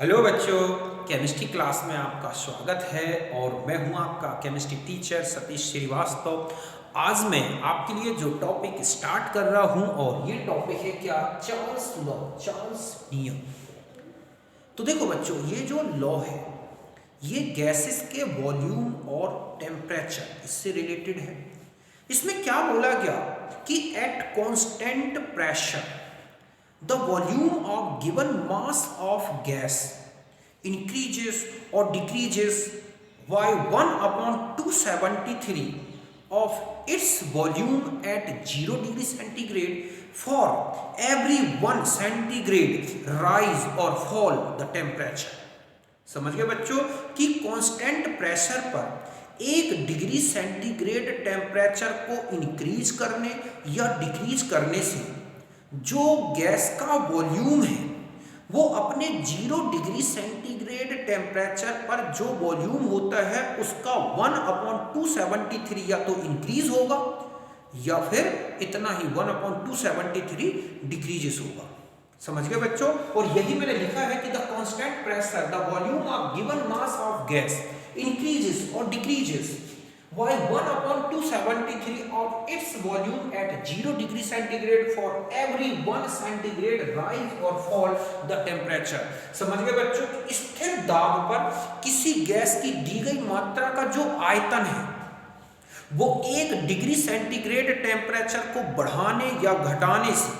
Hello बच्चों, chemistry class में आपका स्वागत है और मैं हूं आपका केमिस्ट्री टीचर सतीश श्रीवास्तव। आज मैं आपके लिए जो टॉपिक स्टार्ट कर रहा हूं और ये टॉपिक है क्या, चार्ल्स लॉ, चार्ल्स नियम। तो देखो बच्चों, ये जो लॉ है ये गैसेस के वॉल्यूम और टेम्परेचर इससे रिलेटेड है। इसमें क्या बोला गया कि at constant pressure the volume of given mass of gas increases or decreases by 1 upon 273 of its volume at 0 degree centigrade for every 1 centigrade rise or fall the temperature। समझ गए बच्चों कि कांस्टेंट प्रेशर पर 1 degree centigrade temperature को increase करने या decrease करने से जो गैस का वॉल्यूम है वो अपने 0 डिग्री सेंटीग्रेड टेम्परेचर पर जो वॉल्यूम होता है उसका 1/273 या तो इंक्रीज होगा या फिर इतना ही 1/273 डिक्रीजेस होगा। समझ गए बच्चों। और यही मैंने लिखा है कि the constant pressure the volume of given mass of gas increases और decreases while 1/273 of its volume at 0 degree centigrade for every 1 centigrade rise or fall the temperature। समझ गए बच्चों। स्थिर दाब पर किसी गैस की दी गई मात्रा का जो आयतन है वो 1 डिग्री सेंटीग्रेड टेम्परेचर को बढ़ाने या घटाने से,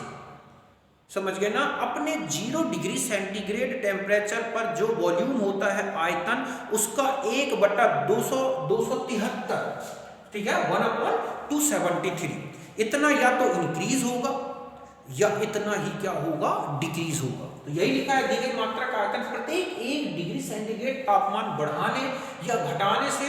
समझ गए ना, अपने 0 डिग्री सेंटीग्रेड टेम्परेचर पर जो वॉल्यूम होता है आयतन उसका 1/273, ठीक है, 1/273 इतना या तो इंक्रीज होगा या इतना ही क्या होगा, डिक्रीज होगा। तो यही लिखा है दी गई मात्रा का आयतन प्रत्येक 1 डिग्री सेंटीग्रेड तापमान बढ़ाने या घटाने से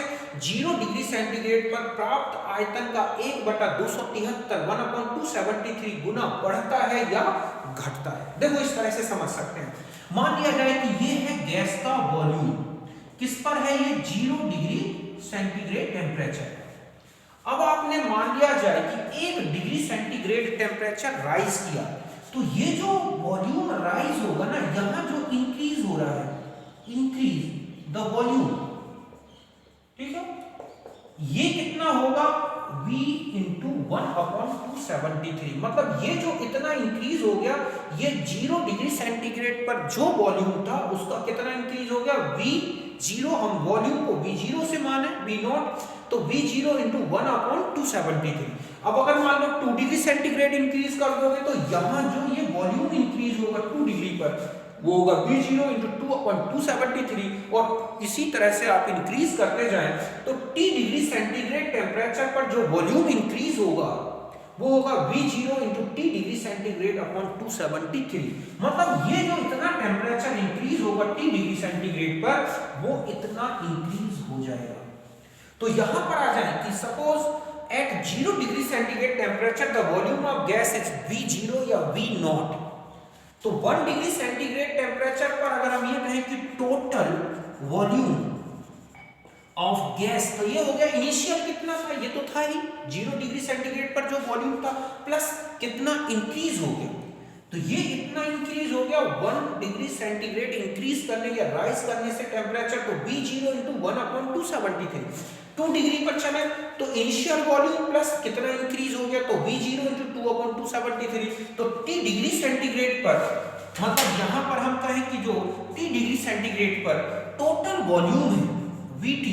0 डिग्री सेंटीग्रेड पर प्राप्त आयतन का 1/273 1/273 गुना बढ़ता है या घटता है। देखो इस तरह से समझ सकते हैं। मान लिया जाए कि ये है गैस का वॉल्यूम, किस पर है, ये 0 डिग्री सेंटीग्रेड टेम्परेचर। अब आपने मान लिया जाए कि 1 डिग्री सेंटीग्रेड टेम्परेचर राइज किया तो ये जो वॉल्यूम राइज होगा ना, यहां जो इंक्रीज हो रहा है, इंक्रीज द वॉल्यूम, ठीक है, ये कितना होगा, V इंटू 1/273। मतलब ये जो इतना इंक्रीज हो गया, ये 0 डिग्री सेंटीग्रेड पर जो वॉल्यूम था उसका कितना इंक्रीज हो गया, V0। हम वॉल्यूम को V0 से माने, V0, तो V0 इंटू 1/273। अब अगर मान लो 2 डिग्री सेंटीग्रेड इंक्रीज कर दोगे तो यहां जो ये वॉल्यूम इंक्रीज होगा 2 डिग्री पर वो होगा V0 इंटू 2/273। और इसी तरह से आप इंक्रीज करते जाएं तो T डिग्री सेंटीग्रेड टेम्परेचर पर जो वॉल्यूम इंक्रीज होगा वो होगा V0 into T degree centigrade upon 273। मतलब ये जो इतना टेम्परेचर इंक्रीज होगा T डिग्री सेंटीग्रेड पर वो इतना इंक्रीज हो जाएगा। तो यहां पर आ जाए कि suppose at 0 degree centigrade temperature the volume of gas is V0 या V0। तो 1 डिग्री सेंटीग्रेड टेम्परेचर पर अगर हम ये कहें कि टोटल वॉल्यूम ऑफ गैस, तो ये हो गया इनिशियल कितना था, ये तो था ही 0 डिग्री सेंटीग्रेड पर जो वॉल्यूम था प्लस कितना इंक्रीज हो गया, तो ये इतना इंक्रीज हो गया 1 डिग्री सेंटीग्रेड इंक्रीज करने या राइज करने से टेम्परेचर, तो V0 इंटू 1/273। 2 डिग्री पर चले तो इनिशियल वॉल्यूम प्लस कितना इंक्रीज हो गया, तो V0 इंटू 2/273। तो T डिग्री सेंटीग्रेड पर, मतलब यहां पर हम कहें कि जो T डिग्री सेंटीग्रेड पर टोटल वॉल्यूम है VT,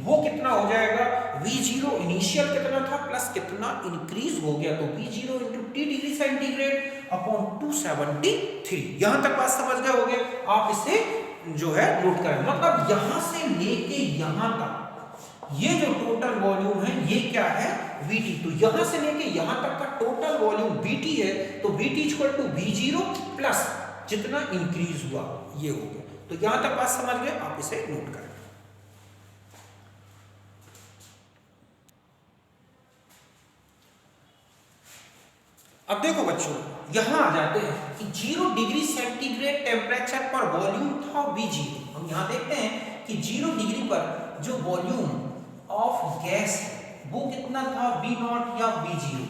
वो कितना हो जाएगा, V0 इनिशियल कितना था प्लस कितना इंक्रीज हो गया, तो V0 into T degree centigrade upon 273। यहां तक बात समझ गए होगे। आप इसे जो है नोट करें, मतलब यहां से लेके यहां तक ये जो टोटल वॉल्यूम है ये क्या है, VT। तो यहां से लेके यहां तक का टोटल वॉल्यूम VT है, तो VT equal to V0 plus जितना इंक्रीज हुआ ये हो गया। तो यहां तक बात समझ गए, आप इसे नोट करें। अब देखो बच्चों, यहां आ जाते हैं कि 0 डिग्री सेंटीग्रेड टेम्परेचर पर वॉल्यूम था V0। हम यहां देखते हैं कि 0 डिग्री पर जो वॉल्यूम ऑफ गैस वो कितना था, V0 या V0।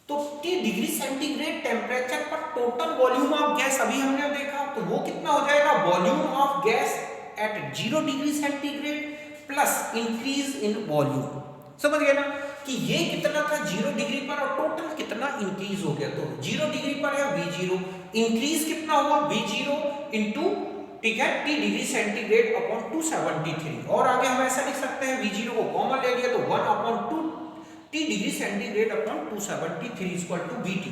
तो T डिग्री सेंटीग्रेड टेम्परेचर पर टोटल वॉल्यूम ऑफ गैस अभी हमने देखा तो वो कितना हो जाएगा, volume of gas at 0 degree centigrade plus increase in volume. समझ गए ना कि ये कितना था 0 डिग्री पर और टोटल कितना इंक्रीज हो गया। तो 0 डिग्री पर है V0, इंक्रीज कितना हुआ V0 इंटू, ठीक है, T डिग्री सेंटीग्रेड अपॉन 273। और आगे हम ऐसा लिख सकते हैं, V0 को कॉमन ले लिया तो 1 upon 2 T degree centigrade upon 273 equal to VT।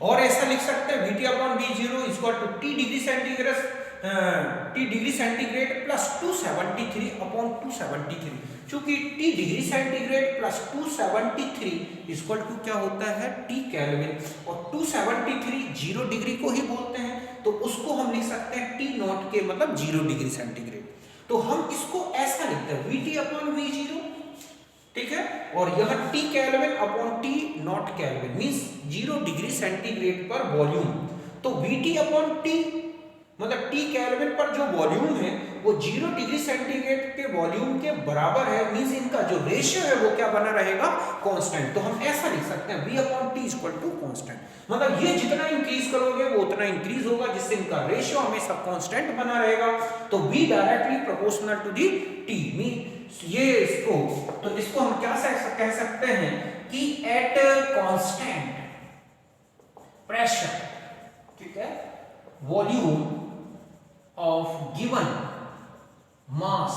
और ऐसा लिख सकते हैं VT upon V0 equal to T degree centigrade plus 273 upon 273। चूंकि T degree centigrade plus 273 equal to क्या होता है T केल्विन, और 273 0 डिग्री को ही बोलते हैं, तो उसको हम लिख सकते हैं T नॉट के मतलब 0 डिग्री सेंटीग्रेड। तो हम इसको ऐसा लिखते हैं VT अपॉन V0, ठीक है, और यह T kelvin upon T not kelvin means 0 degree centigrade पर वॉल्यूम। तो VT अपॉन T मतलब T केल्विन पर जो वॉल्यूम है वो 0 डिग्री सेंटीग्रेड के वॉल्यूम के बराबर है, मींस इनका जो रेशियो है वो क्या बना रहेगा, कांस्टेंट। तो हम ऐसा लिख सकते हैं V upon T equal to constant, मतलब ये जितना इंक्रीज करोगे वो उतना इंक्रीज होगा, जिससे इनका रेशियो हमेशा कांस्टेंट बना रहेगा। तो V directly proportional to the T means ये इसको, तो इसको हम क्या कह सकते हैं कि एट कांस्टेंट प्रेशर, ठीक है, volume of given mass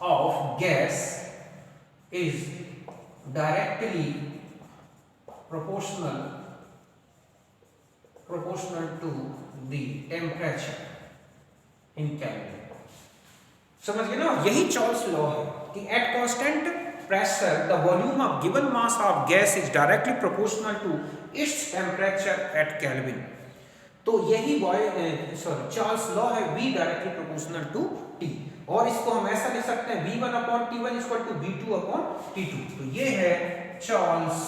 of gas is directly proportional to the temperature in Kelvin। समझ गए ना, यही चार्ल्स लॉ है कि at constant pressure the volume of given mass of gas is directly proportional to its temperature at Kelvin. तो यही Charles law है, V directly proportional to T। और इसको हम ऐसा लिख सकते हैं V1 upon T1 equal to V2 upon T2। तो ये है चार्ल्स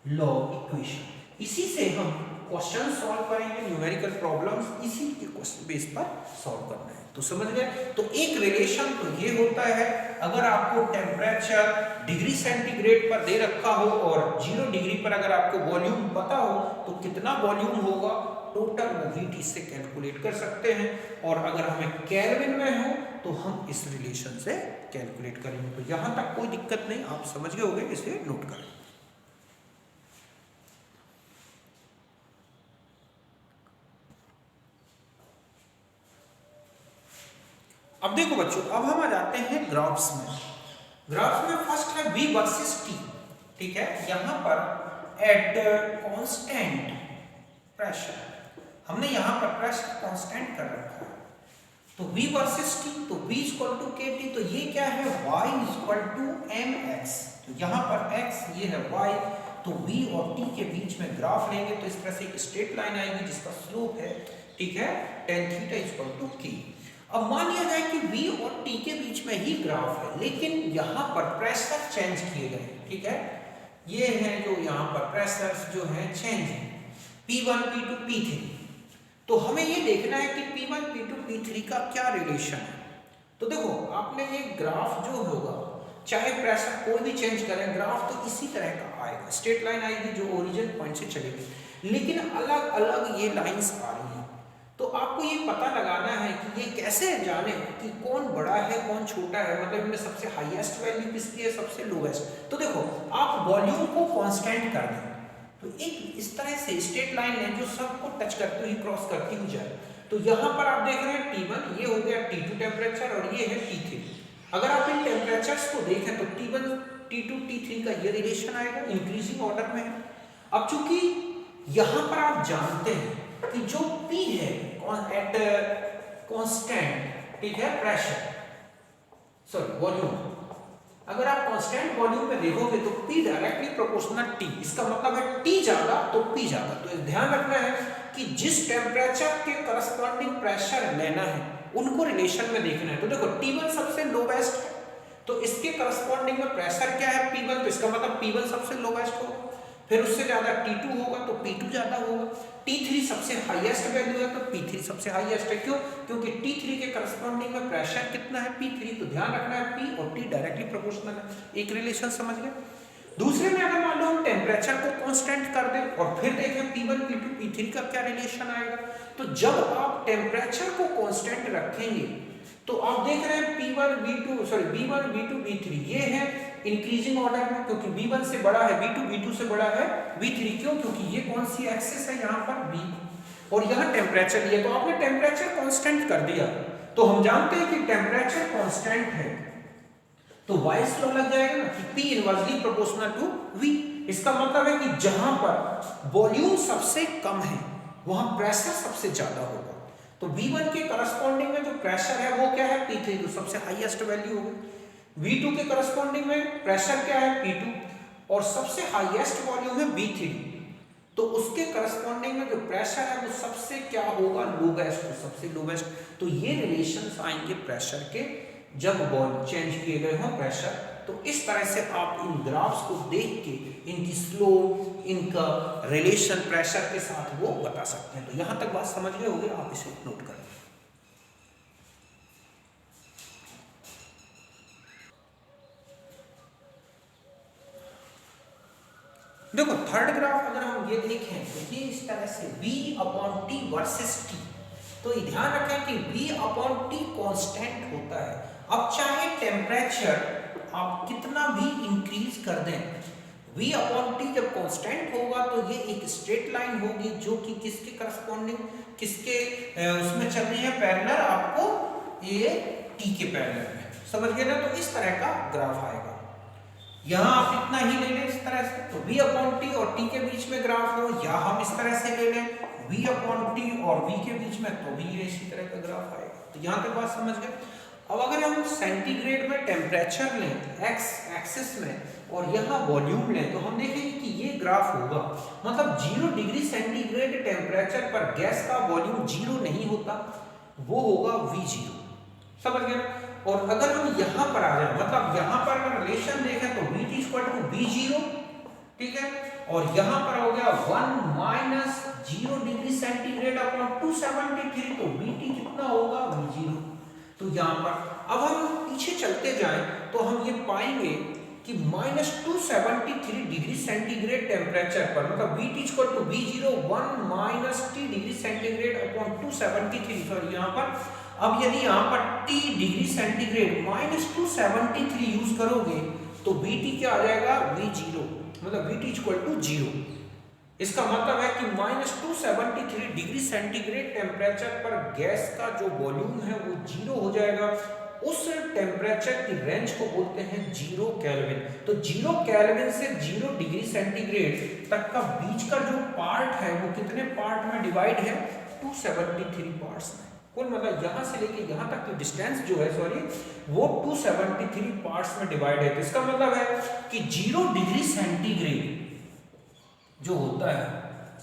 लॉ इक्वेशन। इसी से हम क्वेश्चन सॉल्व करेंगे, न्यूमेरिकल प्रॉब्लम्स इसी के क्वेश्चन बेस पर सॉल्व करना है। तो समझ गए। तो एक रिलेशन तो ये होता है, अगर आपको टेम्परेचर डिग्री सेंटीग्रेड पर दे रखा हो और 0 डिग्री पर अगर आपको वॉल्यूम पता हो तो कितना वॉल्यूम होगा टोटल, वो VT से कैलकुलेट कर सकते हैं। और अगर हमें केल्विन में हो तो हम इस रिलेशन से कैलकुलेट करेंगे। तो यहां तक कोई दिक्कत नहीं, आप समझ गए होंगे, इसे नोट करें। अब देखो बच्चों, अब हम आ जाते हैं ग्राफ्स में। ग्राफ्स में फर्स्ट है V वर्सेस T, ठीक है। यहां पर एट कांस्टेंट प्रेशर, हमने यहां पर प्रेशर कांस्टेंट कर रखा है, तो V वर्सेस T, तो V इक्वल टू KT, तो ये क्या है Y इक्वल टू mx। तो यहां पर x ये है y, तो V और T के बीच में ग्राफ लेंगे तो इस तरह से एक स्ट्रेट लाइन आएगी जिसका स्लोप है, ठीक है, tan theta equal to k। अब मान लिया जाए कि V और T के बीच में ही ग्राफ है, लेकिन यहां पर प्रेशर चेंज किए गए, ठीक है, ये है जो यहां पर प्रेशर्स जो है चेंज है, P1 P2 P3। तो हमें ये देखना है कि P1 P2 P3 का क्या रिलेशन है। तो देखो, आपने ये ग्राफ जो होगा, चाहे प्रेशर कोई भी चेंज करें, ग्राफ तो इसी तरह का आएगा, स्ट्रेट लाइन आएगी जो ओरिजिन पॉइंट से चलेगी, लेकिन अलग अलग ये लाइंस आ रही हैं। तो आपको ये पता लगाना है कि ये कैसे जाने कि कौन बड़ा है कौन छोटा है, मतलब इनमें सबसे हाईएस्ट वैल्यू किसकी है, सबसे लोएस्ट। तो देखो, आप वॉल्यूम को कांस्टेंट कर दें तो एक इस तरह से स्ट्रेट लाइन है जो सबको टच करती हुई क्रॉस करती हुई जाए। तो यहाँ पर आप देख रहे हैं T1, ये हो गया T2 टेम्परेचर और ये है T3। अगर आप इन टेम्परेचर्स को देखें तो T1 T2 T3 का ये रिलेशन आएगा, इंक्रीजिंग ऑर्डर में है। अब चूंकि यहाँ पर आप जानते हैं कि जो P है एट कांस्टेंट, ठीक है, प्रेशर सॉरी वॉल्यूम, अगर आप कांस्टेंट वॉल्यूम में देखोगे तो P डायरेक्टली प्रोपोर्शनल T, इसका मतलब है T ज्यादा तो P ज्यादा। तो ध्यान रखना है कि जिस टेम्परेचर के करस्पॉन्डिंग प्रेशर लेना है उनको रिलेशन में देखना है। तो देखो, T1 सबसे लोवेस्ट है तो इसके करस्पॉन्डिंग में प्रेशर क्या है P1, तो इसका मतलब P1 सबसे लोवेस्ट होगा, फिर उससे ज्यादा T2 होगा तो P2 ज्यादा होगा, T3 सबसे हाईएस्ट वैल्यू है तो P3 सबसे हाईएस्ट है। क्यों? क्योंकि T3 के करस्पॉन्डिंग में प्रेशर कितना है P3, तो ध्यान रखना है P और T डायरेक्टली प्रोपोर्शनल है। एक रिलेशन समझ गए। दूसरे में अगर मान लो हम टेम्परेचर को कांस्टेंट कर दें और फिर देखें P1 P2 P3 का क्या रिलेशन आएगा, तो जब आप टेम्परेचर को कांस्टेंट रखेंगे तो आप देख रहे हैं P1 V2 sorry B1 V2 V3 ये है इंक्रीजिंग ऑर्डर में, क्योंकि B1 से बड़ा है V2, V2 से बड़ा है V3। क्यों? क्योंकि ये कौन सी एक्सिस है यहाँ पर B, और यहाँ टेम्परेचर लिया, तो आपने टेम्परेचर कांस्टेंट कर दिया। तो हम जानते हैं कि टेम्परेचर कांस्टेंट है तो वाइस लॉ लग जाएगा ना कि P inversely proportional to V। इसका मतलब है कि जहां पर वॉल्यूम सबसे कम है वहां प्रेशर सबसे ज्यादा होगा। तो V1 के करस्पॉन्डिंग में जो प्रेशर है वो क्या है P3, तो सबसे हाईएस्ट वैल्यू होगी। V2 के करस्पॉन्डिंग में प्रेशर क्या है P2, और सबसे हाईएस्ट वॉल्यूम है V3, तो उसके करस्पॉन्डिंग में जो प्रेशर है वो सबसे क्या होगा लोवेस्ट, तो सबसे लोवेस्ट। तो ये रिलेशंस आएंगे प्रेशर के जब बॉल चेंज किए गए हों प्रेशर। तो इस तरह से आप इन ग्राफ्स को देख के इनकी स्लोप, इनका रिलेशन प्रेशर के साथ वो बता सकते हैं। तो यहां तक बात समझ गए होंगे, आप इसे नोट करें। देखो थर्ड ग्राफ अगर हम ये देखें तो ये इस तरह से V/T वर्सेस T। तो ये ध्यान रखें कि V/T कांस्टेंट होता है। अब चाहे टेम्परेचर आप कितना भी इंक्रीज कर दें, V/T जब कांस्टेंट होगा तो ये एक स्ट्रेट लाइन होगी जो कि किसके करस्पॉन्डिंग, किसके उसमें चल रही है पैरेलल, आपको ये T के पैरेलल में, समझ गए ना। तो इस तरह का ग्राफ आएगा। यहाँ आप इतना ही ले लें इस तरह से, तो V/T और T के बीच में ग्राफ हो, या हम इस तरह से ले लें V/T और V के बीच में, तो भी ये इसी तरह का ग्राफ आएगा। तो यहाँ तक बात समझ गए। अब अगर हम सेंटीग्रेड में टेम्परेचर लें एक्स एक्सिस में और यहाँ वॉल्यूम लें, तो हम देखेंगे कि ये ग्राफ होगा, मतलब 0 डिग्री सेंटीग्रेड टेम्परेचर पर गैस का वॉल्यूम 0 नहीं होता, वो होगा V0, समझ गए। और अगर हम यहाँ पर आ जाए, मतलब यहाँ पर अगर रिलेशन देखें तो VT = V0, ठीक है, और यहाँ पर हो गया 1 - 0 डिग्री सेंटीग्रेड अपॉन 273, तो VT कितना होगा V0। तो यहाँ पर अब हम पीछे चलते जाएं तो हम ये पाएंगे कि -273 डिग्री सेंटीग्रेड टेम्परेचर पर, मतलब VT = V0 1 - T degree centigrade upon 273, sorry यहाँ पर। अब यदि यहाँ पर T डिग्री सेंटीग्रेड -273 यूज करोगे तो VT क्या आ जाएगा V0, मतलब VT = 0। इसका मतलब है कि -273 डिग्री सेंटीग्रेड टेम्परेचर पर गैस का जो वॉल्यूम है वो 0 हो जाएगा। उस टेम्परेचर की रेंज को बोलते हैं 0 केल्विन। तो 0 केल्विन से 0 डिग्री सेंटीग्रेड तक का बीच का जो पार्ट है वो कितने पार्ट में डिवाइड है, 273 पार्ट्स में। कुल मतलब यहाँ से लेके यहाँ तक की डिस्टेंस जो है वो 273 पार्ट्स में डिवाइड है। तो इसका मतलब है कि 0 डिग्री सेंटीग्रेड जो होता है,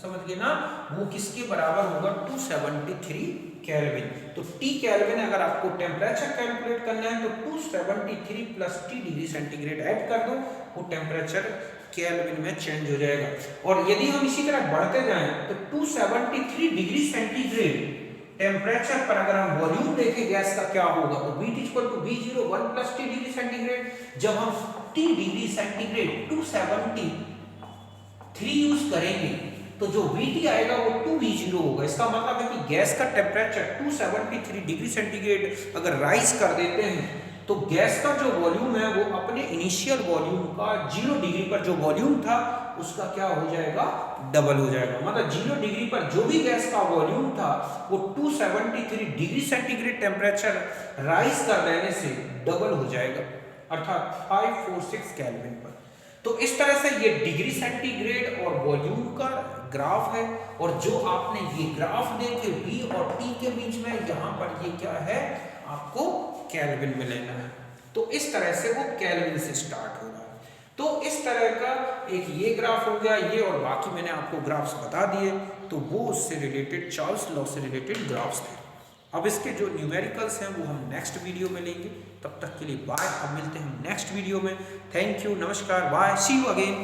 समझ गए ना, वो किसके बराबर होगा 273 केल्विन। तो T केल्विन अगर आपको टेम्परेचर कैलकुलेट करना है तो 273 + T डिग्री सेंटीग्रेड ऐड कर दो, वो टेम्परेचर केल्विन में चेंज हो जाएगा। और यदि हम इसी तरह बढ़ते जाएं तो 273 डिग्री सेंटीग्रेड टेम्परेचर पर अगर हम वॉल्यूम देखें गैस का क्या होगा, तो VT = V0 1 + T degree centigrade. जब हम T डिग्री सेंटीग्रेड 273 यूज करेंगे तो जो VT आएगा वो 2V0 होगा। इसका मतलब है कि गैस का टेम्परेचर 273 डिग्री सेंटीग्रेड अगर राइज कर देते हैं तो गैस का जो वॉल्यूम है वो अपने इनिशियल वॉल्यूम का 0 डिग्री पर जो वॉल्यूम था उसका क्या हो जाएगा, डबल हो जाएगा। मतलब 0 डिग्री पर जो भी गैस का वॉल्यूम था वो 273 डिग्री सेंटीग्रेड टेम्परेचर राइज कर देने से डबल हो जाएगा, अर्थात 546 केल्विन पर। तो इस तरह से ये डिग्री सेंटीग्रेड और वॉल्यूम का ग्राफ है। और जो आपने ये ग्राफ देखे V और T के बीच में, यहाँ पर ये क्या है, आपको केल्विन में लेना है। तो इस तरह से वो केल्विन से स्टार्ट हो रहा है। तो इस तरह का एक ये ग्राफ हो गया, ये और बाकी मैंने आपको ग्राफ्स बता दिए, तो वो उससे रिलेटेड चार्ल्स लॉ से रिलेटेड ग्राफ्स थे। अब इसके जो न्यूमेरिकल्स हैं वो हम नेक्स्ट वीडियो में लेंगे। तब तक के लिए बाय, अब मिलते हैं हम नेक्स्ट वीडियो में। थैंक यू, नमस्कार, बाय, सी यू अगेन।